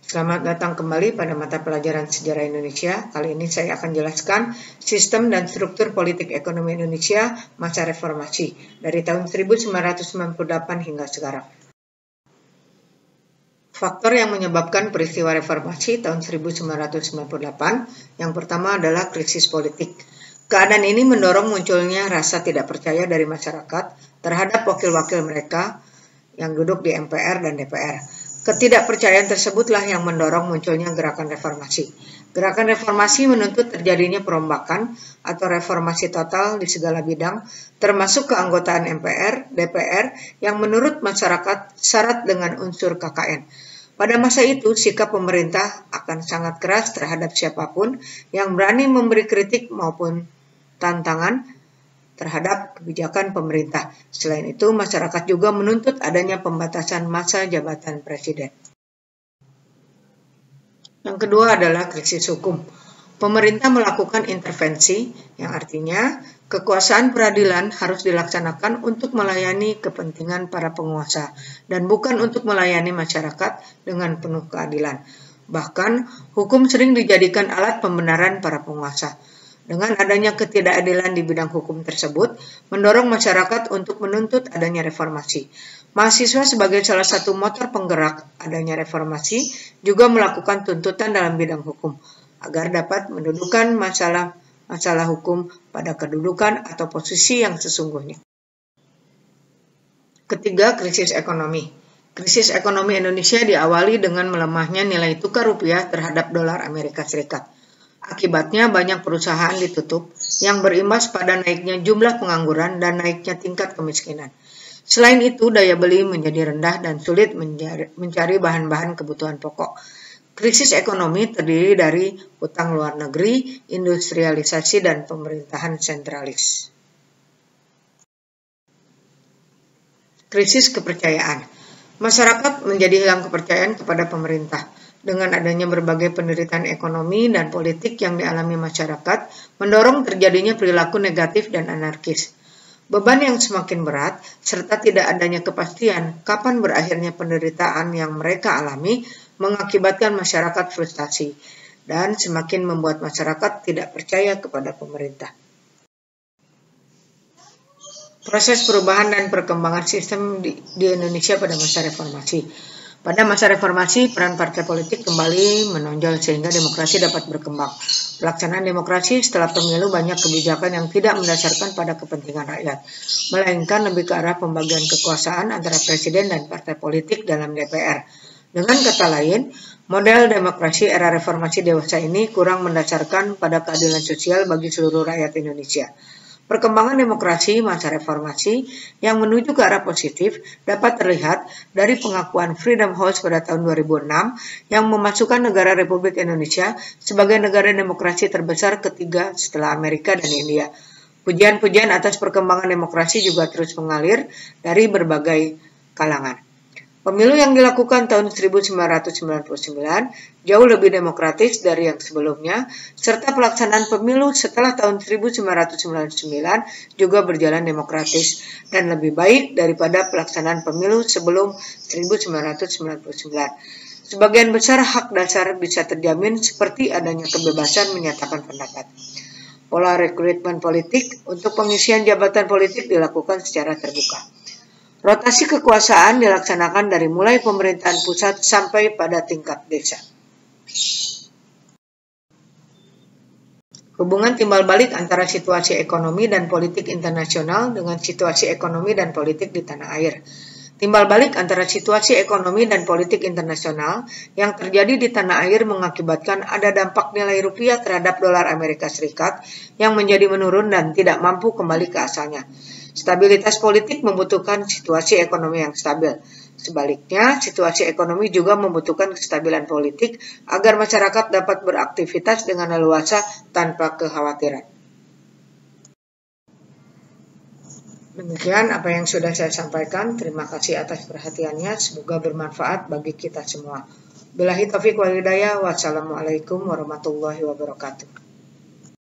Selamat datang kembali pada mata pelajaran Sejarah Indonesia. Kali ini saya akan jelaskan sistem dan struktur politik ekonomi Indonesia masa reformasi dari tahun 1998 hingga sekarang. Faktor yang menyebabkan peristiwa reformasi tahun 1998, yang pertama adalah krisis politik. Keadaan ini mendorong munculnya rasa tidak percaya dari masyarakat terhadap wakil-wakil mereka yang duduk di MPR dan DPR. Ketidakpercayaan tersebutlah yang mendorong munculnya gerakan reformasi. Gerakan reformasi menuntut terjadinya perombakan atau reformasi total di segala bidang, termasuk keanggotaan MPR, DPR, yang menurut masyarakat syarat dengan unsur KKN. Pada masa itu, sikap pemerintah akan sangat keras terhadap siapapun yang berani memberi kritik maupun tantangan terhadap kebijakan pemerintah. Selain itu, masyarakat juga menuntut adanya pembatasan masa jabatan presiden. Yang kedua adalah krisis hukum. Pemerintah melakukan intervensi, yang artinya kekuasaan peradilan harus dilaksanakan untuk melayani kepentingan para penguasa dan bukan untuk melayani masyarakat dengan penuh keadilan. Bahkan, hukum sering dijadikan alat pembenaran para penguasa. Dengan adanya ketidakadilan di bidang hukum tersebut, mendorong masyarakat untuk menuntut adanya reformasi. Mahasiswa sebagai salah satu motor penggerak adanya reformasi juga melakukan tuntutan dalam bidang hukum, agar dapat mendudukan masalah hukum pada kedudukan atau posisi yang sesungguhnya. Ketiga, krisis ekonomi. Krisis ekonomi Indonesia diawali dengan melemahnya nilai tukar rupiah terhadap dolar Amerika Serikat. Akibatnya banyak perusahaan ditutup yang berimbas pada naiknya jumlah pengangguran dan naiknya tingkat kemiskinan. Selain itu, daya beli menjadi rendah dan sulit mencari bahan-bahan kebutuhan pokok. Krisis ekonomi terdiri dari utang luar negeri, industrialisasi, dan pemerintahan sentralis. Krisis kepercayaan. Masyarakat menjadi hilang kepercayaan kepada pemerintah. Dengan adanya berbagai penderitaan ekonomi dan politik yang dialami masyarakat, mendorong terjadinya perilaku negatif dan anarkis. Beban yang semakin berat, serta tidak adanya kepastian kapan berakhirnya penderitaan yang mereka alami, mengakibatkan masyarakat frustasi dan semakin membuat masyarakat tidak percaya kepada pemerintah. Proses perubahan dan perkembangan sistem di Indonesia pada masa reformasi. Pada masa reformasi, peran partai politik kembali menonjol sehingga demokrasi dapat berkembang. Pelaksanaan demokrasi setelah pemilu banyak kebijakan yang tidak mendasarkan pada kepentingan rakyat, melainkan lebih ke arah pembagian kekuasaan antara presiden dan partai politik dalam DPR. Dengan kata lain, model demokrasi era reformasi dewasa ini kurang mendasarkan pada keadilan sosial bagi seluruh rakyat Indonesia. Perkembangan demokrasi masa reformasi yang menuju ke arah positif dapat terlihat dari pengakuan Freedom House pada tahun 2006 yang memasukkan negara Republik Indonesia sebagai negara demokrasi terbesar ketiga setelah Amerika dan India. Pujian-pujian atas perkembangan demokrasi juga terus mengalir dari berbagai kalangan. Pemilu yang dilakukan tahun 1999 jauh lebih demokratis dari yang sebelumnya, serta pelaksanaan pemilu setelah tahun 1999 juga berjalan demokratis dan lebih baik daripada pelaksanaan pemilu sebelum 1999. Sebagian besar hak dasar bisa terjamin seperti adanya kebebasan menyatakan pendapat. Pola rekrutmen politik untuk pengisian jabatan politik dilakukan secara terbuka. Rotasi kekuasaan dilaksanakan dari mulai pemerintahan pusat sampai pada tingkat desa. Hubungan timbal balik antara situasi ekonomi dan politik internasional dengan situasi ekonomi dan politik di tanah air. Timbal balik antara situasi ekonomi dan politik internasional yang terjadi di tanah air mengakibatkan ada dampak nilai rupiah terhadap dolar Amerika Serikat yang menjadi menurun dan tidak mampu kembali ke asalnya. Stabilitas politik membutuhkan situasi ekonomi yang stabil. Sebaliknya, situasi ekonomi juga membutuhkan kestabilan politik agar masyarakat dapat beraktivitas dengan leluasa tanpa kekhawatiran. Demikian apa yang sudah saya sampaikan. Terima kasih atas perhatiannya. Semoga bermanfaat bagi kita semua. Billahi taufiq wal hidayah. Wassalamualaikum warahmatullahi wabarakatuh.